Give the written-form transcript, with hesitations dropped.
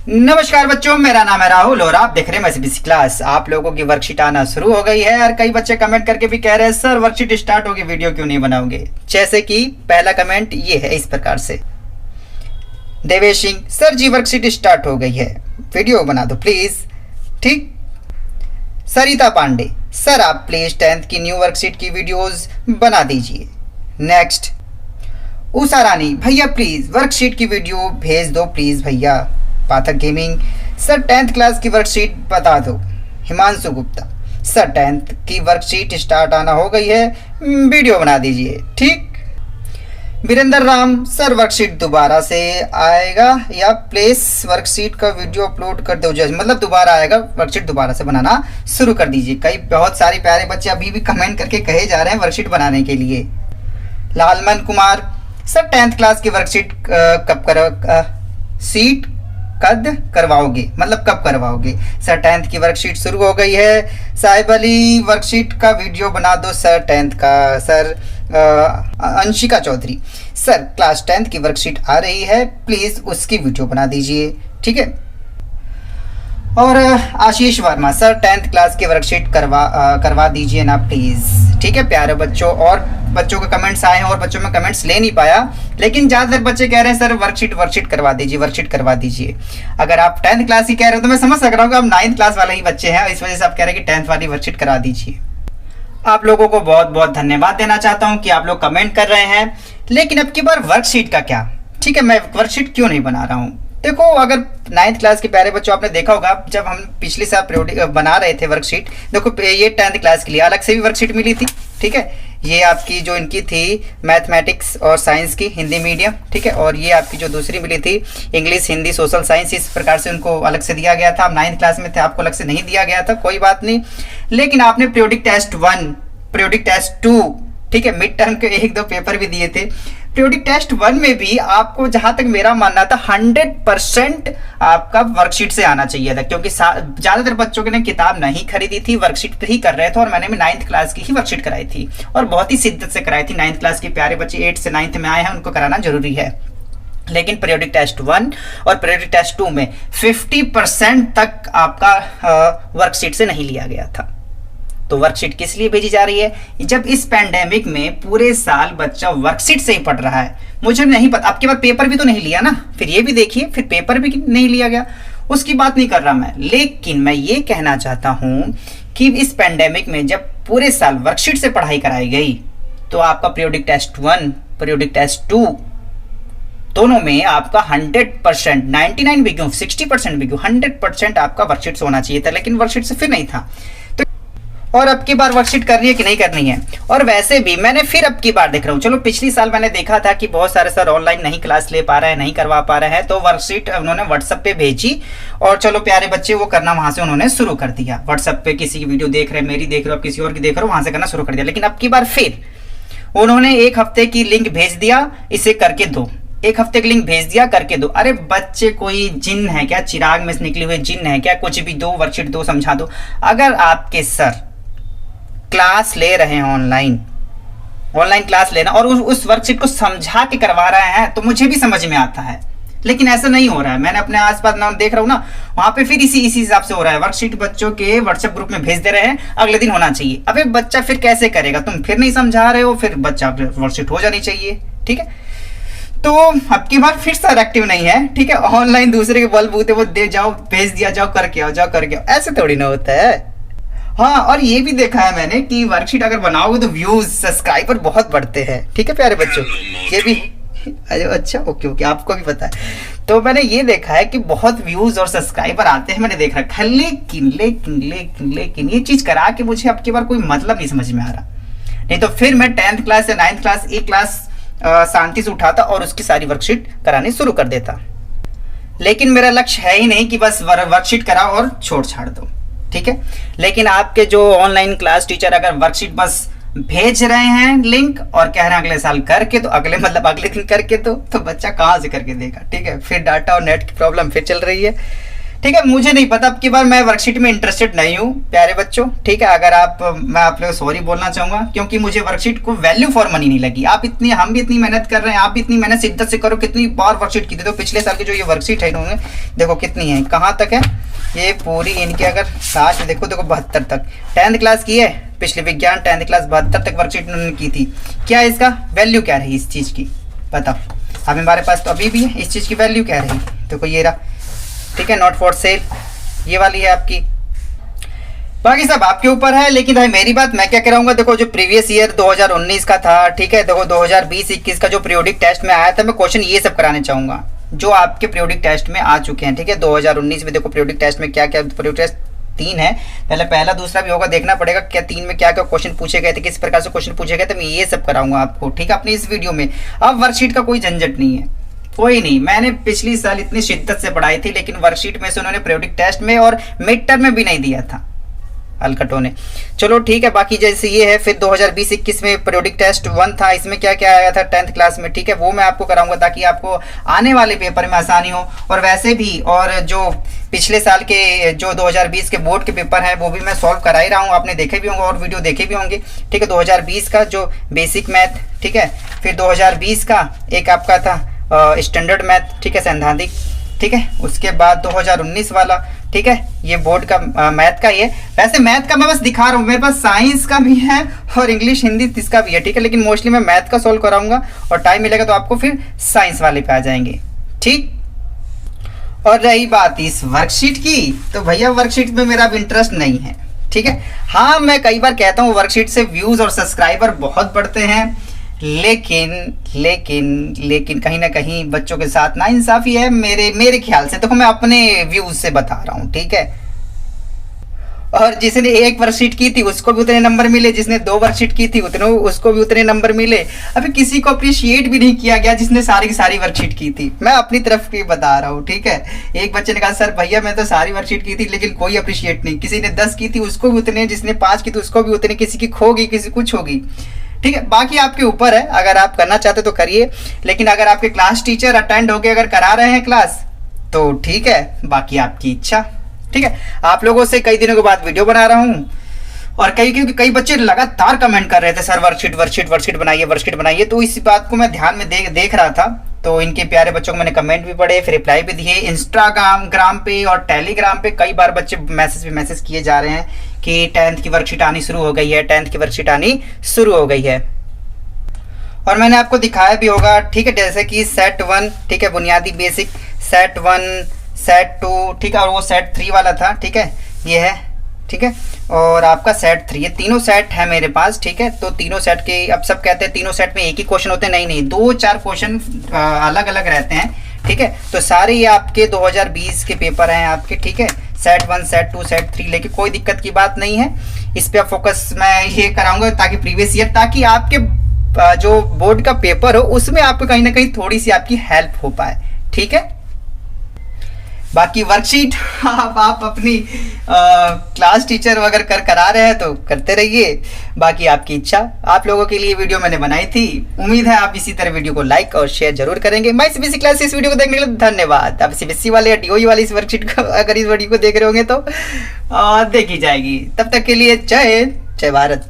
नमस्कार बच्चों, मेरा नाम है राहुल और आप देख रहे हैं एसबीसी क्लास। आप लोगों की वर्कशीट आना शुरू हो गई है और कई बच्चे कमेंट करके भी कह रहे हैं सर वर्कशीट स्टार्ट होगी, वीडियो क्यों नहीं बनाओगे। जैसे कि पहला कमेंट ये है इस प्रकार से, देवेश सिंह, सर जी वर्कशीट स्टार्ट हो गई है, वीडियो बना दो प्लीज। ठीक। सरिता पांडे, सर आप प्लीज 10th की न्यू वर्कशीट की वीडियोस बना दीजिए। नेक्स्ट, उषा रानी, भैया प्लीज वर्कशीट की वीडियो भेज दो प्लीज भैया। पाठक गेमिंग, सर 10th क्लास की वर्कशीट बता दो। हिमांशु गुप्ता, सर 10th की वर्कशीट स्टार्ट आना हो गई है, वीडियो बना दीजिए। ठीक। वीरेंद्र राम, सर वर्कशीट दोबारा से आएगा या प्लेस वर्कशीट का वीडियो अपलोड कर दो, मतलब दोबारा आएगा, वर्कशीट दोबारा से बनाना शुरू कर दीजिए। कई बहुत सारे प्यारे बच्चे अभी भी कमेंट करके कहे जा रहे हैं वर्कशीट बनाने के लिए। Lalman Kumar, sir 10th class की वर्कशीट कब सीट कद करवाओगे, मतलब कब करवाओगे। सर 10th की वर्कशीट शुरू हो गई है। साहिब अली, वर्कशीट का वीडियो बना दो सर 10th का। Sir Anshika Chaudhary, sir class 10th की वर्कशीट आ रही है, प्लीज उसकी वीडियो बना दीजिए। ठीक है। और आशीष वर्मा, सर 10th क्लास की वर्कशीट करवा दीजिए ना प्लीज। ठीक है प्यारे बच्चों, और बच्चों के कमेंट्स आए हैं और बच्चों में कमेंट्स ले नहीं पाया, लेकिन ज़्यादातर बच्चे कह रहे हैं सर वर्कशीट करवा दीजिए, वर्कशीट करवा दीजिए। अगर आप 10th क्लास की कह रहे हो तो मैं समझ सक रहा हूँ कि आप 9th क्लास वाले ही बच्चे हैं, इस वजह से आप कह रहे हैं कि 10th वाली वर्कशीट करा दीजिए। आप लोगों को बहुत बहुत धन्यवाद देना चाहता हूँ कि आप लोग कमेंट कर रहे हैं, लेकिन अब की बार वर्कशीट का क्या। ठीक है, मैं वर्कशीट क्यों नहीं बना रहा हूँ। देखो, अगर 9th क्लास के प्यारे बच्चों, आपने देखा होगा जब हम पिछले साल पीरियोडिक बना रहे थे वर्कशीट, देखो ये 10th क्लास के लिए अलग से भी वर्कशीट मिली थी। ठीक है, ये आपकी जो इनकी थी मैथमेटिक्स और साइंस की हिंदी मीडियम। ठीक है, और ये आपकी जो दूसरी मिली थी इंग्लिश, हिंदी, सोशल साइंस, इस प्रकार से उनको अलग से दिया गया था। आप 9th क्लास में थे, आपको अलग से नहीं दिया गया था, कोई बात नहीं। लेकिन आपने पीरियोडिक टेस्ट 1, पीरियोडिक टेस्ट 2, ठीक है, मिड टर्म के 1-2 पेपर भी दिए थे। पीरियोडिक टेस्ट 1 में भी आपको, जहां तक मेरा मानना था, 100% आपका वर्कशीट से आना चाहिए था, क्योंकि ज्यादातर बच्चों ने किताब नहीं खरीदी थी, वर्कशीट पे ही कर रहे थे, और मैंने भी 9th क्लास की ही वर्कशीट कराई थी और बहुत ही शिद्दत से कराई थी। 9th क्लास के प्यारे बच्चे 8 से 9th में आए हैं, उनको कराना जरूरी है। लेकिन पीरियोडिक टेस्ट 1 और पीरियोडिक टेस्ट 2 में 50% तक आपका वर्कशीट से नहीं लिया गया था। तो वर्कशीट किस लिए भेजी जा रही है, जब इस पैंडेमिक में पूरे साल बच्चा वर्कशीट से ही पढ़ रहा है। मुझे नहीं पता, आपके बाद पेपर भी तो नहीं लिया ना, फिर ये भी देखिए, फिर पेपर भी नहीं लिया गया, उसकी बात नहीं कर रहा मैं। लेकिन मैं ये कहना चाहता हूं कि इस पैंडेमिक में जब पूरे साल वर्कशीट से पढ़ाई कराई गई, तो आपका पीरियोडिक टेस्ट 1, पीरियोडिक टेस्ट 2 दोनों में आपका 100%, 99 भी क्यों, 60% भी क्यों, 100% आपका वर्कशीट से होना चाहिए था, लेकिन वर्कशीट से फिर नहीं था। और अब की बार वर्कशीट करनी है कि नहीं करनी है। और वैसे भी मैंने फिर अब की बार देख रहा हूँ, चलो पिछली साल मैंने देखा था कि बहुत सारे सर ऑनलाइन नहीं क्लास ले पा रहे हैं, नहीं करवा पा रहे हैं, तो वर्कशीट उन्होंने व्हाट्सएप पे भेजी और चलो प्यारे बच्चे वो करना वहां से उन्होंने शुरू कर दिया। व्हाट्सएप पे किसी की वीडियो देख रहे हैं, मेरी देख रहे हो, आप किसी और की देख रहे हो, वहां से करना शुरू कर दिया। लेकिन अब की बार फिर उन्होंने 1 हफ्ते की लिंक भेज दिया, इसे करके दो, 1 हफ्ते की लिंक भेज दिया, करके दो। अरे बच्चे कोई जिन है क्या, चिराग में से निकले हुए जिन है क्या, कुछ भी दो, वर्कशीट दो, समझा दो। अगर आपके सर क्लास ले रहे हैं ऑनलाइन क्लास लेना और उस वर्कशीट को समझा के करवा रहे हैं, तो मुझे भी समझ में आता है, लेकिन ऐसा नहीं हो रहा है। मैंने अपने आसपास ना देख रहा हूँ ना, वहां पे फिर इसी हिसाब से हो रहा है। वर्कशीट बच्चों के व्हाट्सएप ग्रुप में भेज दे रहे हैं, अगले दिन होना चाहिए। अबे बच्चा फिर कैसे करेगा, तुम फिर नहीं समझा रहे हो, फिर बच्चा वर्कशीट हो जानी चाहिए। ठीक है, तो अब की बार फिर सर एक्टिव नहीं है। ठीक है, ऑनलाइन दूसरे के बल बूते वो दे जाओ, भेज दिया, जाओ करके आओ, जाओ करके आओ, ऐसे थोड़ी ना होता है। हाँ, और ये भी देखा है मैंने कि वर्कशीट अगर बनाओगे तो व्यूज, सब्सक्राइबर बहुत बढ़ते हैं। ठीक है प्यारे बच्चों, ये भी अच्छा, ओके, आपको भी पता है। तो मैंने ये देखा है कि बहुत व्यूज और सब्सक्राइबर आते हैं, मैंने देख रखा है। लेकिन ये चीज करा के मुझे अब की बार कोई मतलब नहीं समझ में आ रहा। नहीं तो फिर मैं 10th क्लास या 9th क्लास एक क्लास शांति से उठाता और उसकी सारी वर्कशीट करानी शुरू कर देता। लेकिन मेरा लक्ष्य है ही नहीं कि बस वर्कशीट कराओ और छोड़ छाड़ दो। ठीक है, लेकिन आपके जो ऑनलाइन क्लास टीचर अगर वर्कशीट बस भेज रहे हैं लिंक और कह रहे हैं अगले साल करके, तो अगले दिन करके तो बच्चा कहाँ से करके देगा। ठीक है, फिर डाटा और नेट की प्रॉब्लम फिर चल रही है। ठीक है, मुझे नहीं पता, अब की बार मैं वर्कशीट में इंटरेस्टेड नहीं हूँ प्यारे बच्चों। ठीक है, अगर आप, मैं आप लोगों को सॉरी बोलना चाहूंगा, क्योंकि मुझे वर्कशीट को वैल्यू फॉर मनी नहीं लगी। आप इतनी, हम भी इतनी मेहनत कर रहे हैं, आप भी इतनी मेहनत शिद्दत से करो। कितनी बार वर्कशीट की थी, तो पिछले साल की जो ये वर्कशीट है इन्होंने देखो कितनी है, कहाँ तक है ये पूरी इनकी, अगर लास्ट देखो 72 तक 10th क्लास की है, पिछले विज्ञान 10th क्लास 72 तक वर्कशीट उन्होंने की थी। क्या इसका वैल्यू क्या रही इस चीज़ की, बताओ। अब हमारे पास तो अभी भी है, इस चीज़ की वैल्यू क्या रही, देखो ये रहा। ठीक है, नॉट फॉर सेल ये वाली है आपकी। बाकी सब आपके ऊपर है, लेकिन भाई मेरी बात मैं क्या कराऊंगा, देखो जो प्रीवियस ईयर 2019 का था, ठीक है, देखो 2020-21 का जो पीरियोडिक टेस्ट में आया था, मैं क्वेश्चन ये सब कराने चाहूंगा जो आपके पीरियोडिक टेस्ट में आ चुके हैं। ठीक है, 2019 में देखो पीरियोडिक टेस्ट में क्या क्या, पीरियोडिक टेस्ट 3 है, पहले पहला दूसरा भी होगा, देखना पड़ेगा क्या 3 में क्या क्या क्वेश्चन पूछे गए थे, किस प्रकार से क्वेश्चन पूछे गए थे, मैं ये सब कराऊंगा आपको। ठीक है, अपनी इस वीडियो में। अब वर्कशीट का कोई झंझट नहीं है, कोई नहीं। मैंने पिछली साल इतनी शिद्दत से पढ़ाई थी, लेकिन वर्कशीट में से उन्होंने पीरियोडिक टेस्ट में और मिड टर्म में भी नहीं दिया था हलकटों ने। चलो ठीक है, बाकी जैसे ये है, फिर 2020-21 में पीरियोडिक टेस्ट 1 था, इसमें क्या क्या आया था 10th क्लास में। ठीक है, वो मैं आपको कराऊंगा ताकि आपको आने वाले पेपर में आसानी हो। और वैसे भी, और जो पिछले साल के जो 2020 के बोर्ड के पेपर हैं वो भी मैं सॉल्व करा ही रहा हूँ, आपने देखे भी होंगे और वीडियो देखे भी होंगे। ठीक है, 2020 का जो बेसिक मैथ, ठीक है, फिर 2020 का एक आपका था स्टैंडर्ड मैथ, ठीक है, सैद्धांतिक। ठीक है, उसके बाद 2019 वाला, ठीक है, ये बोर्ड का मैथ का ही है। वैसे मैथ का मैं बस दिखा रहा हूँ, मेरे पास साइंस का भी है और इंग्लिश हिंदी इसका भी है। ठीक है, लेकिन मोस्टली मैं मैथ का सॉल्व कराऊंगा, और टाइम मिलेगा तो आपको फिर साइंस वाले पे आ जाएंगे। ठीक, और रही बात इस वर्कशीट की, तो भैया वर्कशीट में मेरा अब इंटरेस्ट नहीं है। ठीक है, हाँ मैं कई बार कहता हूँ वर्कशीट से व्यूज और सब्सक्राइबर बहुत बढ़ते हैं, लेकिन लेकिन लेकिन कहीं ना कहीं बच्चों के साथ ना इंसाफी है मेरे ख्याल से। देखो मैं अपने व्यूज से बता रहा हूँ, ठीक है। और जिसने एक वर्कशीट की थी उसको भी उतने नंबर मिले, जिसने 2 वर्कशीट की थी उतने उसको भी उतने नंबर मिले। अभी किसी को अप्रिशिएट भी नहीं किया गया जिसने सारी की सारी वर्कशीट की थी। मैं अपनी तरफ की बता रहा हूँ, ठीक है। एक बच्चे ने कहा सर भैया मैं तो सारी वर्कशीट की थी लेकिन कोई अप्रिशिएट नहीं। किसी ने 10 की थी उसको भी उतने, जिसने 5 की थी उसको भी उतने, किसी की खो गई किसी कुछ होगी। ठीक है, बाकी आपके ऊपर है, अगर आप करना चाहते तो करिए। लेकिन अगर आपके क्लास टीचर अटेंड होके अगर करा रहे हैं क्लास तो ठीक है, बाकी आपकी इच्छा। ठीक है, आप लोगों से कई दिनों के बाद वीडियो बना रहा हूँ, और कई बच्चे लगातार कमेंट कर रहे थे सर वर्कशीट बनाइए। तो इस बात को मैं ध्यान में देख रहा था, तो इनके प्यारे बच्चों को मैंने कमेंट भी पढ़े, फिर रिप्लाई भी दिए। इंस्टाग्राम पे और टेलीग्राम पे कई बार बच्चे मैसेज किए जा रहे हैं कि 10th की वर्कशीट आनी शुरू हो गई है, 10th की वर्कशीट आनी शुरू हो गई है। और मैंने आपको दिखाया भी होगा, ठीक है, जैसे कि सेट 1, ठीक है, बुनियादी बेसिक, सेट 1, सेट 2, ठीक है, और वो सेट 3 वाला था, ठीक है, ये है, ठीक है, और आपका सेट 3, ये तीनों सेट है मेरे पास। ठीक है, तो तीनों सेट के, अब सब कहते हैं तीनों सेट में एक ही क्वेश्चन होते हैं, नहीं 2-4 क्वेश्चन अलग अलग रहते हैं। ठीक है, तो सारे ये आपके 2020 के पेपर हैं आपके। ठीक है, सेट 1, सेट 2, सेट 3, लेकिन कोई दिक्कत की बात नहीं है। इस पे फोकस मैं ये कराऊंगा ताकि प्रीवियस ईयर, ताकि आपके जो बोर्ड का पेपर हो उसमें आपको कहीं ना कहीं थोड़ी सी आपकी हेल्प हो पाए। ठीक है, बाकी वर्कशीट आप अपनी क्लास टीचर अगर करा रहे हैं तो करते रहिए, बाकी आपकी इच्छा। आप लोगों के लिए वीडियो मैंने बनाई थी, उम्मीद है आप इसी तरह वीडियो को लाइक और शेयर जरूर करेंगे। मैं सीबीएसई क्लास इस वीडियो को देखने के लिए धन्यवाद। आप सीबीएसई वाले या डीओई वाली इस वर्कशीट को अगर इस वीडियो को देख रहे होंगे तो देखी जाएगी। तब तक के लिए जय हिंद, जय भारत।